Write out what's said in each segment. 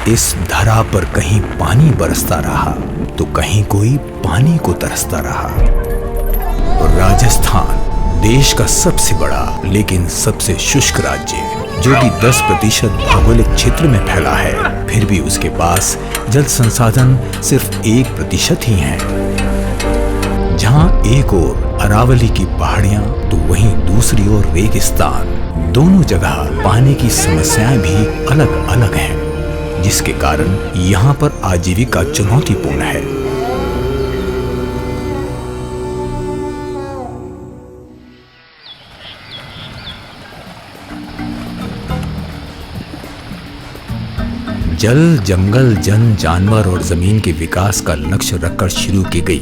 इस धरा पर कहीं पानी बरसता रहा तो कहीं कोई पानी को तरसता रहा। राजस्थान देश का सबसे बड़ा लेकिन सबसे शुष्क राज्य, जो कि 10% भौगोलिक क्षेत्र में फैला है, फिर भी उसके पास जल संसाधन सिर्फ 1% ही हैं। जहां एक ओर अरावली की पहाड़ियां तो वहीं दूसरी ओर रेगिस्तान, दोनों जगह पानी की समस्याएं भी अलग अलग हैं, जिसके कारण यहाँ पर आजीविका चुनौतीपूर्ण है। जल, जंगल, जन, जानवर और जमीन के विकास का लक्ष्य रखकर शुरू की गई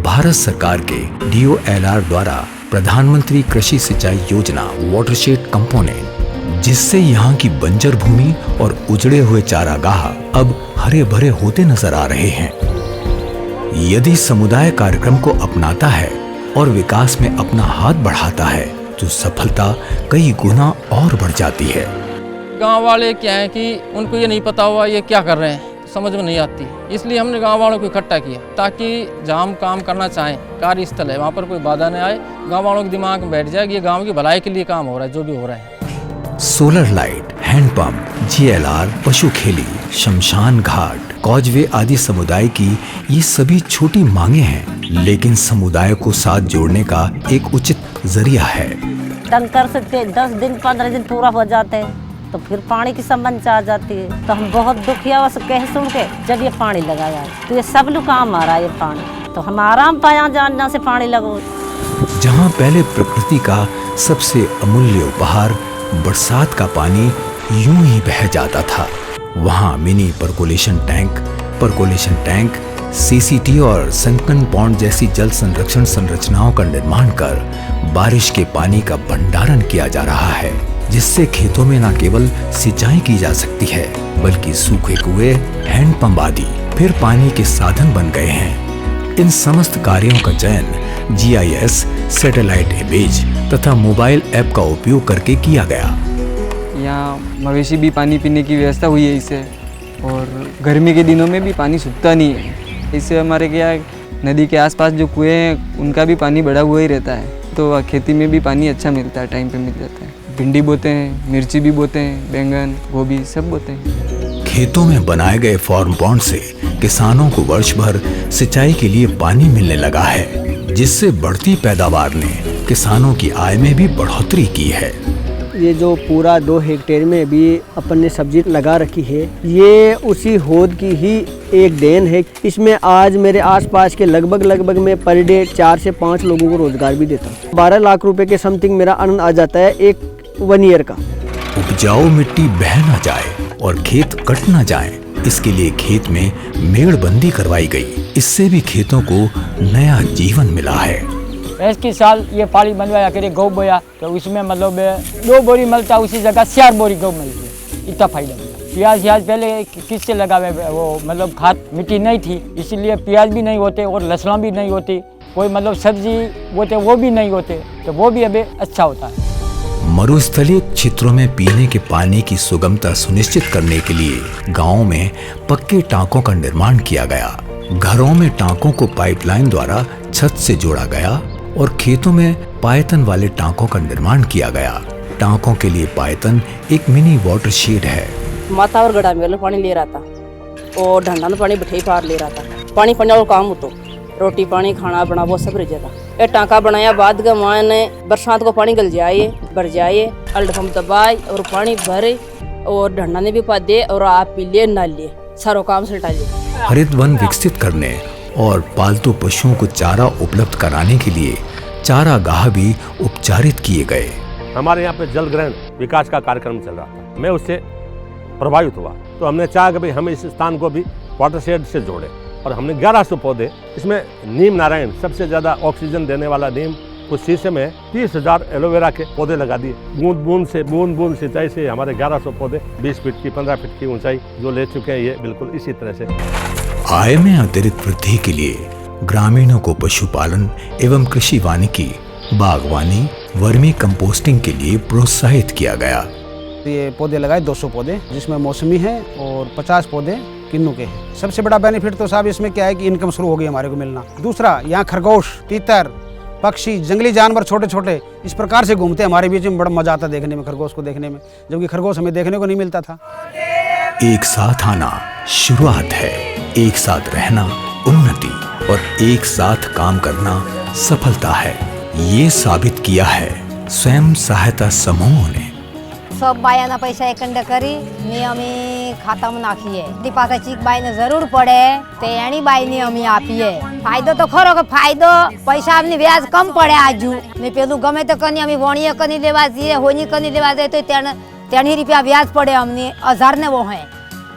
भारत सरकार के DOLR द्वारा प्रधानमंत्री कृषि सिंचाई योजना वाटरशेड कंपोनेंट, जिससे यहाँ की बंजर भूमि और उजड़े हुए चारागाह अब हरे भरे होते नजर आ रहे हैं। यदि समुदाय कार्यक्रम को अपनाता है और विकास में अपना हाथ बढ़ाता है तो सफलता कई गुना और बढ़ जाती है। गांव वाले क्या है कि उनको ये नहीं पता हुआ ये क्या कर रहे हैं, समझ में नहीं आती, इसलिए हमने गांव वालों को इकट्ठा किया ताकि जहाँ हम काम करना चाहें, कार्यस्थल है, वहाँ पर कोई बाधा न आए, गांव वालों के दिमाग में बैठ जाए कि ये गांव की भलाई के लिए काम हो रहा है, जो भी हो रहा है। सोलर लाइट, हैंडपंप, GLR, पशु खेली, शमशान घाट, कॉजवे आदि समुदाय की ये सभी छोटी मांगे हैं, लेकिन समुदाय को साथ जोड़ने का एक उचित जरिया है। टंकर से 10 दिन 15 दिन पूरा हो जाते हैं तो फिर पानी की समस्या आ जाती है, तो हम बहुत दुखिया बस कह सुन के जब ये पानी लगाया तो ये सब लोग काम आ रहा है, ये पानी तो हम आराम पाया जानना से पानी लगो। जहाँ पहले प्रकृति का सबसे अमूल्य उपहार बरसात का पानी यूं ही बह जाता था, वहाँ मिनी पर्कोलेशन टैंक, CCT और संकन पॉन्ड जैसी जल संरक्षण संरचनाओं का निर्माण कर बारिश के पानी का भंडारण किया जा रहा है, जिससे खेतों में न केवल सिंचाई की जा सकती है बल्कि सूखे कुएं, हैंडपंप आदि फिर पानी के साधन बन गए हैं। इन समस्त कार्यों का चयन GIS, सैटेलाइट इमेज तथा मोबाइल ऐप का उपयोग करके किया गया। यहाँ मवेशी भी पानी पीने की व्यवस्था हुई है इससे, और गर्मी के दिनों में भी पानी सूखता नहीं है। इससे हमारे क्या नदी के आसपास जो कुएं हैं उनका भी पानी बढ़ा हुआ ही रहता है, तो खेती में भी पानी अच्छा मिलता है, टाइम पे मिल जाता है। भिंडी बोते हैं, मिर्ची भी बोते हैं, बैंगन, गोभी सब बोते हैं। खेतों में बनाए गए फॉर्म पॉन्ड से किसानों को वर्ष भर सिंचाई के लिए पानी मिलने लगा है, जिससे बढ़ती पैदावार ने किसानों की आय में भी बढ़ोतरी की है। ये जो पूरा 2 हेक्टेयर में भी अपन ने सब्जी लगा रखी है, ये उसी होद की ही एक देन है। इसमें आज मेरे आसपास के लगभग मैं पर डे 4 से 5 लोगों को रोजगार भी देता हूँ। 12 लाख रुपए के समथिंग मेरा आनंद आ जाता है एक 1 ईयर का। उपजाऊ मिट्टी बह न जाए और खेत कट न जाए, इसके लिए खेत में मेड़बंदी करवाई गई। इससे भी खेतों को नया जीवन मिला है। इसकी साल ये पानी बनवाया करे गौ बोया तो उसमें मतलब 2 बोरी मिलता, उसी जगह 4 बोरी गौ मिलती है, इतना फायदा मिला। प्याज पहले किससे लगावे, वो मतलब खाद मिट्टी नहीं थी, इसीलिए प्याज भी नहीं होते और लहसुन भी नहीं होती, कोई मतलब सब्जी होते वो भी नहीं होते, तो वो भी अभी अच्छा होता है। मरुस्थलीय क्षेत्रों में पीने के पानी की सुगमता सुनिश्चित करने के लिए गांवों में पक्के टांकों का निर्माण किया गया। घरों में टांकों को पाइपलाइन द्वारा छत से जोड़ा गया और खेतों में पायतन वाले टांकों का निर्माण किया गया। टांकों के लिए पायतन एक मिनी वाटर शेड है। माता और गड़ा में पानी ले रहा था और ढंडा में पानी बिठाई पार ले रहा था। पानी पड़ने वाला काम हो तो रोटी पानी खाना बना वो सब रह जाता। ये टांका बनाया बाद का माने बरसात को पानी गल जाए भर जाए, अल्डफम दबाए और पानी भरे और ढंडा ने भी पा दे और आप पी लिए ना लिए, सारो काम सल्टा लिए। हरित वन विकसित करने और पालतू पशुओं को चारा उपलब्ध कराने के लिए चारागाह भी उपचारित किए गए। हमारे यहाँ पे जल ग्रहण विकास का कार्यक्रम चल रहा था, मैं उससे प्रभावित हुआ, तो हमने चाहा कि भाई हम इस स्थान को भी वाटरशेड से जोड़े और हमने 1100 पौधे, इसमें नीम नारायण सबसे ज़्यादा ऑक्सीजन देने वाला नीम, कुछ शीशे में 30,000 एलोवेरा के पौधे लगा दिए। बूंद बूंद सिंचाई से हमारे 1100 पौधे 20 फीट की 15 फीट की ऊंचाई जो ले चुके हैं, ये बिल्कुल इसी तरह से। आय में अतिरिक्त वृद्धि के लिए ग्रामीणों को पशुपालन एवं कृषि वानिकी, बागवानी, वर्मी कंपोस्टिंग के लिए प्रोत्साहित किया गया। ये पौधे लगाए 200 पौधे, जिसमें मौसमी है और 50 पौधे किन्नू के हैं। सबसे बड़ा बेनिफिट तो साहब इसमें क्या है कि इनकम शुरू हो गई हमारे को मिलना। दूसरा, यहाँ खरगोश, तीतर, पक्षी, जंगली जानवर छोटे छोटे इस प्रकार से घूमते हमारे बीच में, बड़ा मजा आता देखने में, खरगोश को देखने में, जबकि खरगोश हमें देखने को नहीं मिलता था। एक साथ आना शुरुआत है, एक साथ रहना उन्नति और एक साथ काम करना सफलता है। ये साबित किया है स्वयं सहायता समूह ने। सब बायाना पैसा एकंड करी ने अमी खाता में नाखीए। ती पासा चीक बाईने जरूर पड़े ते एनी बाईने अमी आपीए। फायदो तो खरो के फायदो पैसा हमने ब्याज कम पड़े आजू ने पेलू गमे तो कनी अमी वणीए कनी लेवा जीए होनी कनी लेवा दे तो 3 रुपया ब्याज पड़े हमने 1000 ने वो है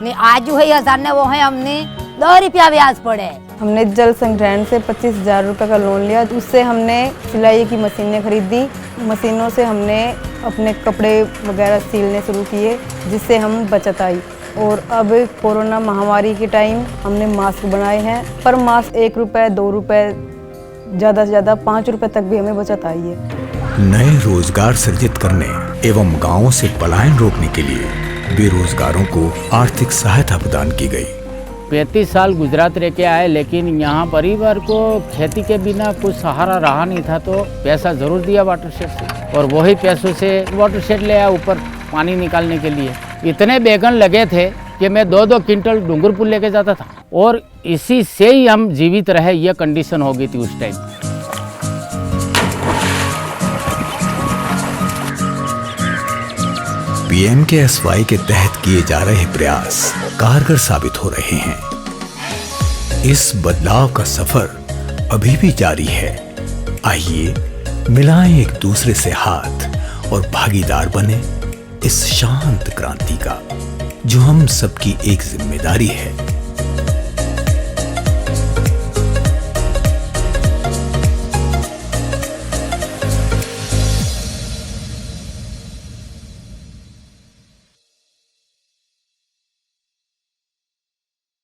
ने आजू है 1000 ने वो है हमने 2 रुपया ब्याज पड़े। हमने जल संग्रहण से 25,000 रुपये का लोन लिया। उससे हमने सिलाई की मशीनें खरीदी। मशीनों से हमने अपने कपड़े वगैरह सिलने शुरू किए, जिससे हम बचत आई। और अब कोरोना महामारी के टाइम हमने मास्क बनाए हैं, पर मास्क 1 रुपये 2 रुपये ज़्यादा से ज़्यादा 5 रुपये तक भी हमें बचत आई है। नए रोजगार सृजित करने एवं गांवों से पलायन रोकने के लिए बेरोजगारों को आर्थिक सहायता प्रदान की गई। 35 साल गुजरात रह के आए, लेकिन यहाँ परिवार को खेती के बिना कुछ सहारा रहा नहीं था, तो पैसा ज़रूर दिया वाटरशेड से, और वही पैसों से वाटरशेड ले आया ऊपर पानी निकालने के लिए। इतने बैगन लगे थे कि मैं 2-2 क्विंटल डूंगरपुर लेके जाता था, और इसी से ही हम जीवित रहे। ये कंडीशन हो गई थी उस टाइम। PMKSY के तहत किए जा रहे प्रयास कारगर साबित हो रहे हैं। इस बदलाव का सफर अभी भी जारी है। आइए मिलाएं एक दूसरे से हाथ और भागीदार बने इस शांत क्रांति का, जो हम सबकी एक जिम्मेदारी है।